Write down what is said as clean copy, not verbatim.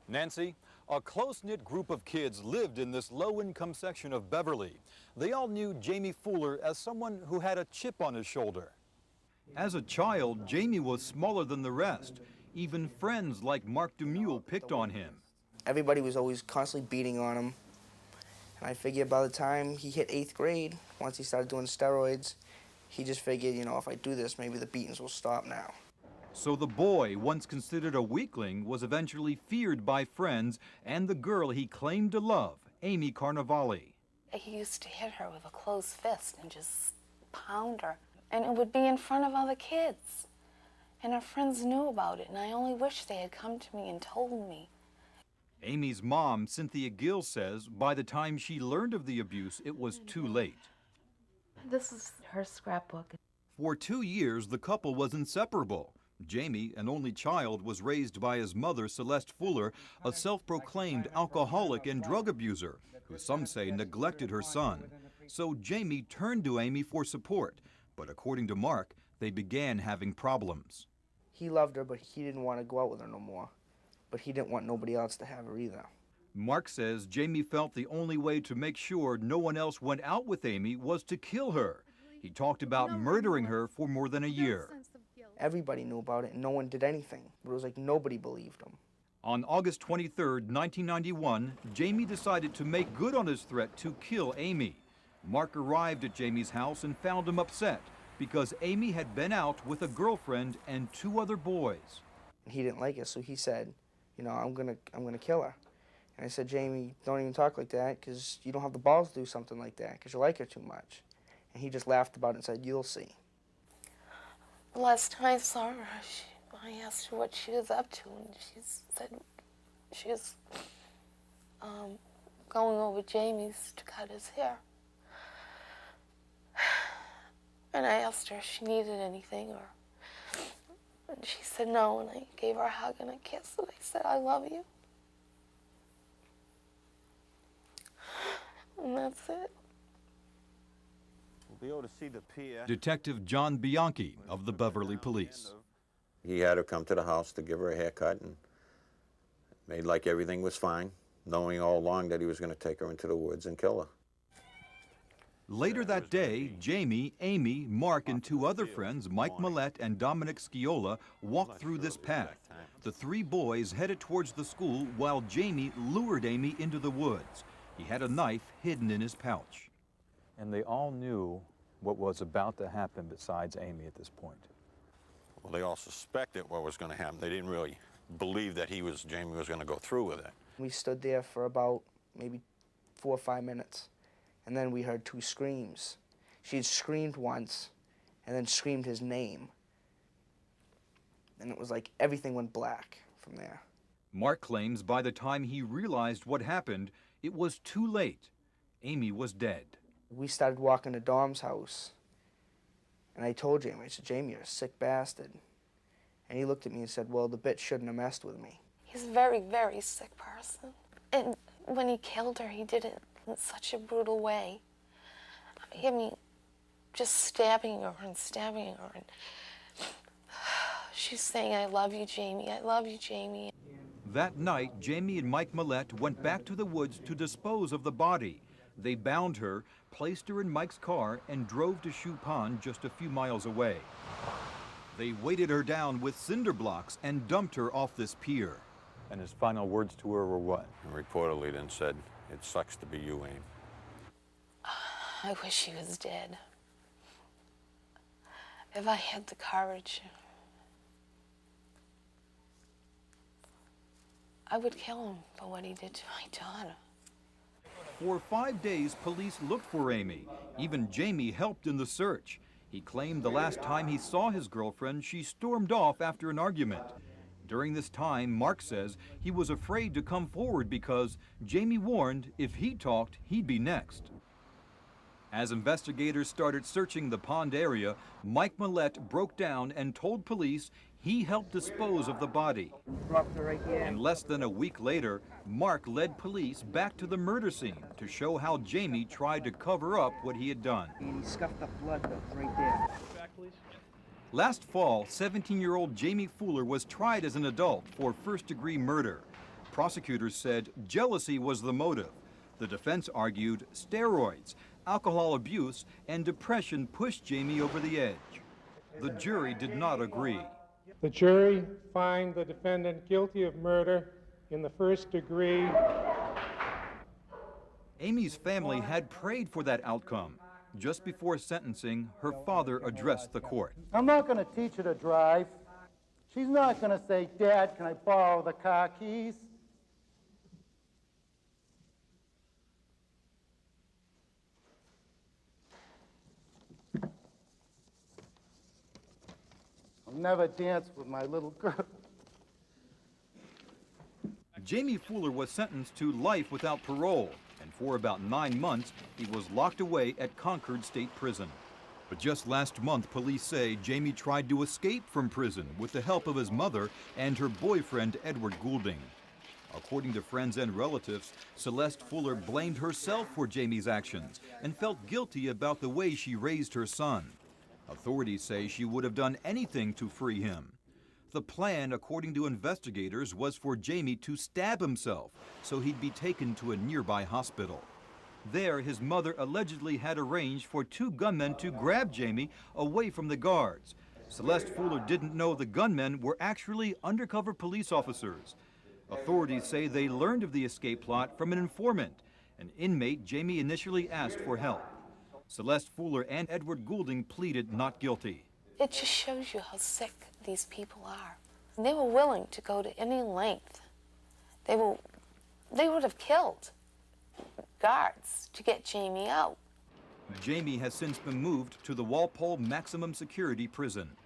Nancy, a close-knit group of kids lived in this low-income section of Beverly. They all knew Jamie Fuller as someone who had a chip on his shoulder. As a child, Jamie was smaller than the rest. Even friends like Mark DeMule picked on him. Everybody was always constantly beating on him. And I figured by the time he hit 8th grade, once he started doing steroids, he just figured, you know, if I do this, maybe the beatings will stop now. So the boy, once considered a weakling, was eventually feared by friends and the girl he claimed to love, Amy Carnevale. He used to hit her with a closed fist and just pound her. And it would be in front of other kids. And her friends knew about it, and I only wish they had come to me and told me. Amy's mom, Cynthia Gill, says by the time she learned of the abuse, it was too late. This is her scrapbook. For 2 years, the couple was inseparable. Jamie, an only child, was raised by his mother, Celeste Fuller, a self-proclaimed alcoholic and drug abuser, who some say neglected her son. So Jamie turned to Amy for support, but according to Mark, they began having problems. He loved her, but he didn't want to go out with her no more. But he didn't want nobody else to have her either. Mark says Jamie felt the only way to make sure no one else went out with Amy was to kill her. He talked about murdering her for more than a year. Everybody knew about it, and no one did anything. But it was like nobody believed him. On August 23, 1991, Jamie decided to make good on his threat to kill Amy. Mark arrived at Jamie's house and found him upset because Amy had been out with a girlfriend and 2 other boys. He didn't like it, so he said, you know, I'm gonna kill her. And I said, Jamie, don't even talk like that, because you don't have the balls to do something like that, because you like her too much. And he just laughed about it and said, you'll see. The last time I saw her, I asked her what she was up to, and she said she was going over Jamie's to cut his hair. And I asked her if she needed anything, and she said no, and I gave her a hug and a kiss, and I said, I love you. And that's it. We'll be able to see the pier. Detective John Bianchi of the Beverly Police. He had her come to the house to give her a haircut and made like everything was fine, knowing all along that he was going to take her into the woods and kill her. Later that day, Jamie, Amy, Mark, and 2 other friends, Mike Millette and Dominic Sciola, walked through this path. The 3 boys headed towards the school while Jamie lured Amy into the woods. He had a knife hidden in his pouch. And they all knew what was about to happen besides Amy at this point. Well, they all suspected what was going to happen. They didn't really believe that Jamie was going to go through with it. We stood there for about maybe 4 or 5 minutes, and then we heard 2 screams. She had screamed once, and then screamed his name. And it was like everything went black from there. Mark claims by the time he realized what happened, it was too late. Amy was dead. We started walking to Dom's house, and I told Jamie, I said, Jamie, you're a sick bastard. And he looked at me and said, well, the bitch shouldn't have messed with me. He's a very, very sick person. And when he killed her, he did it in such a brutal way. I mean, just stabbing her and stabbing her. And she's saying, I love you, Jamie. I love you, Jamie. That night, Jamie and Mike Millette went back to the woods to dispose of the body. They bound her, placed her in Mike's car, and drove to Shoe Pond just a few miles away. They weighted her down with cinder blocks and dumped her off this pier. And his final words to her were what? And reportedly then said, it sucks to be you, Amy. I wish she was dead. If I had the courage, I would kill him for what he did to my daughter. For 5 days, police looked for Amy. Even Jamie helped in the search. He claimed the last time he saw his girlfriend, she stormed off after an argument. During this time, Mark says he was afraid to come forward because Jamie warned if he talked, he'd be next. As investigators started searching the pond area, Mike Millette broke down and told police he helped dispose of the body. And less than a week later, Mark led police back to the murder scene to show how Jamie tried to cover up what he had done. And he scuffed up blood right there. Last fall, 17-year-old Jamie Fuller was tried as an adult for first-degree murder. Prosecutors said jealousy was the motive. The defense argued steroids, alcohol abuse, and depression pushed Jamie over the edge. The jury did not agree. The jury finds the defendant guilty of murder in the first degree. Amy's family had prayed for that outcome. Just before sentencing, her father addressed the court. I'm not going to teach her to drive. She's not going to say, Dad, can I borrow the car keys? I'll never dance with my little girl. Jamie Fuller was sentenced to life without parole, and for about 9 months, he was locked away at Concord State Prison. But just last month, police say Jamie tried to escape from prison with the help of his mother and her boyfriend, Edward Goulding. According to friends and relatives, Celeste Fuller blamed herself for Jamie's actions and felt guilty about the way she raised her son. Authorities say she would have done anything to free him. The plan, according to investigators, was for Jamie to stab himself so he'd be taken to a nearby hospital. There, his mother allegedly had arranged for 2 gunmen to grab Jamie away from the guards. Celeste Fuller didn't know the gunmen were actually undercover police officers. Authorities say they learned of the escape plot from an informant, an inmate Jamie initially asked for help. Celeste Fuller and Edward Goulding pleaded not guilty. It just shows you how sick these people are. They were willing to go to any length. They would have killed guards to get Jamie out. Jamie has since been moved to the Walpole Maximum Security Prison.